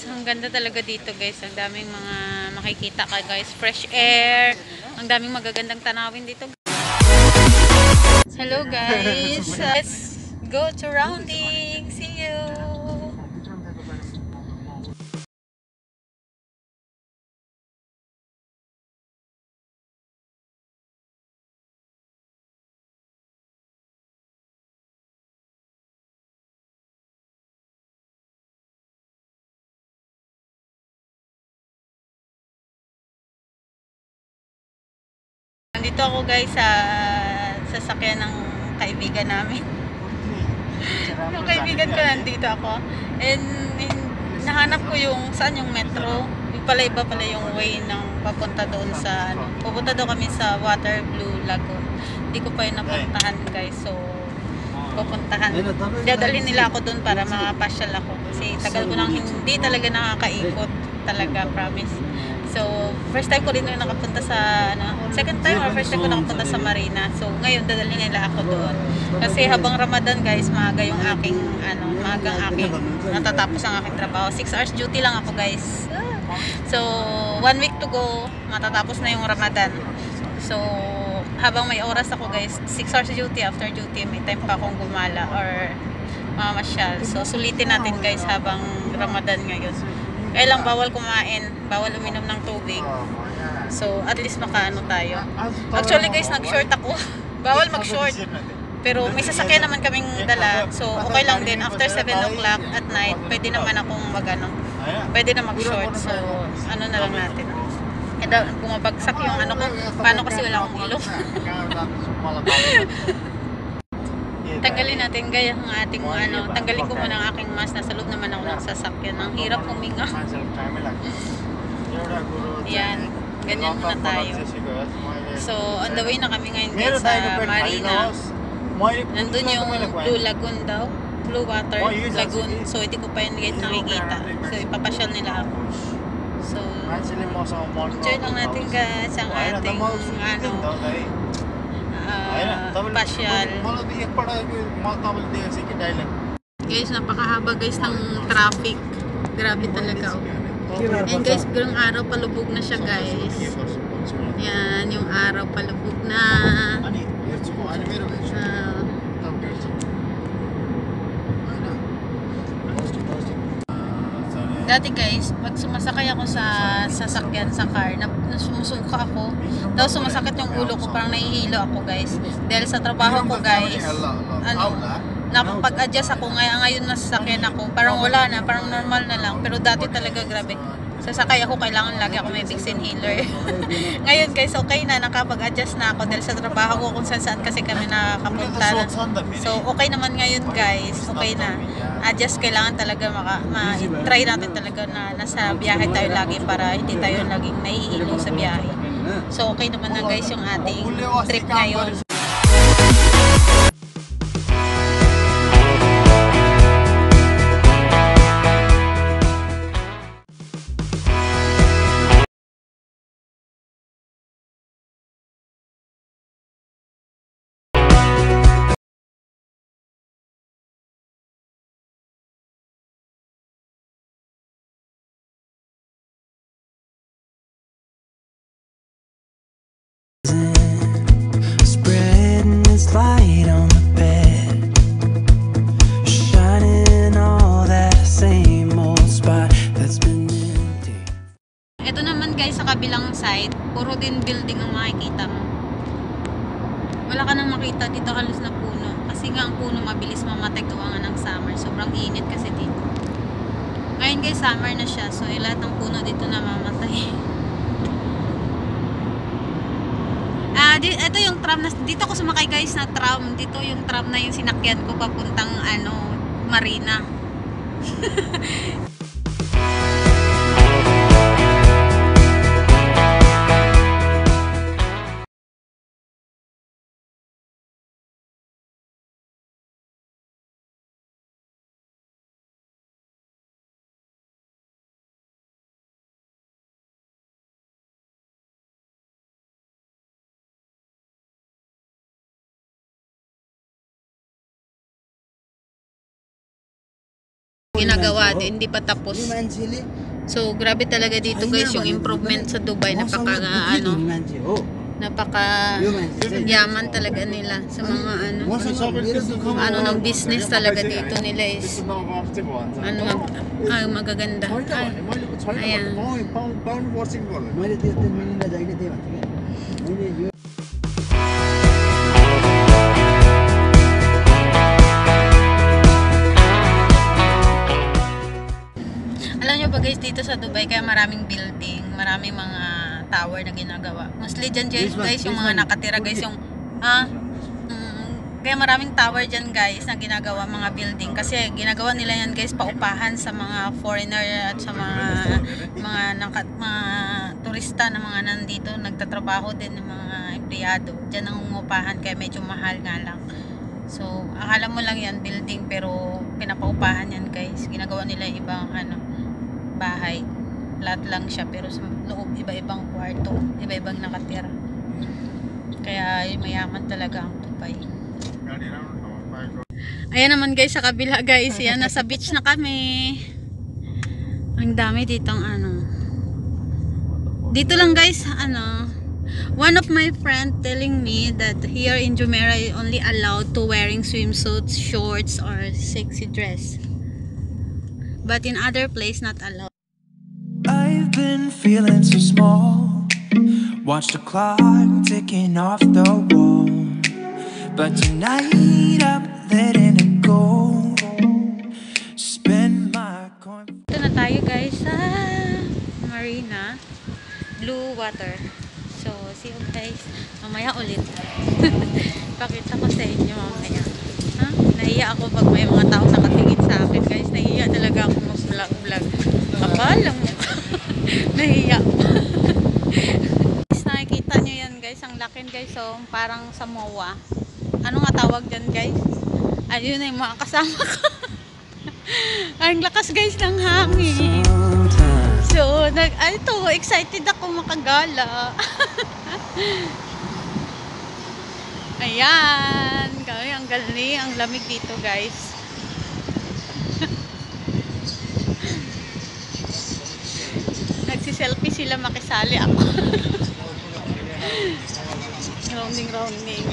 Ang ganda talaga dito guys. Ang daming mga makikita ka guys. Fresh air. Ang daming magagandang tanawin dito. Hello guys. Let's go to rounding. See you. Nandito ako guys sa sasakyan ng kaibigan namin. Yung kaibigan ko nandito ako. And nahanap ko yung saan yung metro. Yung pala iba pala yung way ng papunta doon sa ano. Pupunta daw kami sa Water Blue Lagoon. Hindi ko pa yun napuntahan guys. So pupuntahan. Dadalhin nila ako doon para makapasyal ako. Kasi tagal ko nang hindi talaga nakakaikot. Talaga, promise. So, first time ko rin yung nakapunta sa, second time or first time ko nakapunta sa Marina. So, ngayon, dadalhin nila ako doon. Kasi habang Ramadan, guys, maaga yung aking, maagang aking, natatapos ang aking trabaho. 6 hours duty lang ako, guys. So, 1 week to go, matatapos na yung Ramadan. So, habang may oras ako, guys, 6 hours duty, after duty, may time pa akong gumala or mamasyal. So, sulitin natin, guys, habang Ramadan ngayon. Kaya lang bawal kumain, bawal uminom ng tubig. So, at least makaano tayo. Actually guys, nag-short ako. Bawal mag-short. Pero may sasakyan naman kaming dala. So, okay lang din. After 7 o'clock at night, pwede naman akong pwede na mag-short. So, ano na lang natin. Bumabagsak yung ano ko. Paano kasi wala akong ilong. Tanggalin natin gaya ang ating tanggalin ko muna ang aking mask. Nasa loob naman ako ng sasakyan. Ang hirap huminga. Yan, ganyan muna tayo. So, on the way na kami ngayon guys sa Marina. Nandun yung Blue Lagoon daw. Blue Water Lagoon. So, hindi ko pa yun guys nakikita. So, ipapasyal nila ako. So, enjoy lang natin guys ang ating pasyal. Guys, napakahaba guys ng traffic. Grabe talaga. And guys, girang araw palubog na siya guys. Yan, yung araw palubog na. Dati guys, pag sumasakay ako sa sasakyan sa car, sumusuka ako, daw sumasakit yung ulo ko, parang nahihilo ako guys. Dahil sa trabaho ko guys, napapag-adjust ako, ngayon nasasakyan ako, parang wala na, parang normal na lang. Pero dati talaga grabe, sasakay ako, kailangan lagi ako may Vicks inhaler. Ngayon guys, okay na, nakapag-adjust na ako dahil sa trabaho ko kung saan kasi kami nakakapunta. So okay naman ngayon guys, okay na. Adjust, kailangan talaga try natin talaga na nasa biyahe tayo lagi para hindi tayo laging nahihilo sa biyahe. So okay naman na guys yung ating trip ngayon. Spreading its light on the bed, shining all that same old spot that's been empty. Ito naman guys sa kabilang side, puro din building ang makikita mo. Wala ka nang makita dito halos na puno. Kasi nga ang puno mabilis mamatay gawa nga ng summer. Sobrang init kasi dito. Ngayon guys, summer na siya. So lahat ng puno dito na mamatay. Ito yung tram na dito ako sumakay guys na tram. Dito yung tram na yung sinakyan ko papuntang Marina. ginagawa, hindi pa tapos. So, grabe talaga dito guys yung improvement sa Dubai. Napaka yaman talaga nila sa mga ng business talaga dito nila is magaganda. Ayan. Alam nyo ba guys, dito sa Dubai kaya maraming building, maraming mga tower na ginagawa. Mostly dyan guys, yung mga nakatira guys, yung kaya maraming tower dyan guys na ginagawa, mga building. Kasi ginagawa nila yan guys, paupahan sa mga foreigner at sa mga turista na mga nandito, nagtatrabaho din ng mga empleyado. Dyan ang umupahan kaya medyo mahal nga lang. So, akala mo lang yan building pero pinapaupahan yan guys. Ginagawa nila ibang bahay. Lahat lang siya pero sa loob iba-ibang kwarto, iba-ibang nakatira. Kaya mayaman talaga ang Dubai. Ayan naman guys sa kabila guys, yan nasa beach na kami. Ang dami ditong dito lang guys, one of my friend telling me that here in Jumeirah you only allowed to wearing swimsuits, shorts or sexy dress. But in other place not allowed. I've been feeling so small. Watch the clock ticking off the wall. But tonight I'm letting it go. Spend my coin. Ito na tayo guys sa marina. Blue water. So, see you guys. Mamaya ulit. Pakita ko sa inyo mamaya. Nahiya ako pag may mga tao nakatingin sa akin guys. Nahiya talaga ako mag-vlog. Kapal lang mo. Nahiya. Guys, nakikita nyo yan guys. Ang lakin guys. So, parang Samoa. Ano nga tawag dyan guys? Ayun na yung mga kasama ko. Ang lakas guys ng hangin. So, excited ako makagala. Ayan. Ang galing. Ang lamig dito guys. Nagsiselfie sila, makisali ako. Rounding.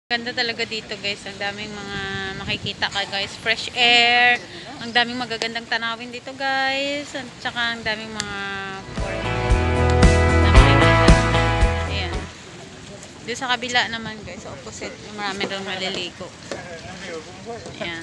Ganda talaga dito guys. Ang daming mga makikita ka guys. Fresh air. Ang daming magagandang tanawin dito guys. At saka ang daming mga na makikita. Ayan. Dito sa kabila naman guys. Sa opposite. Marami doon maliligo. Ayan.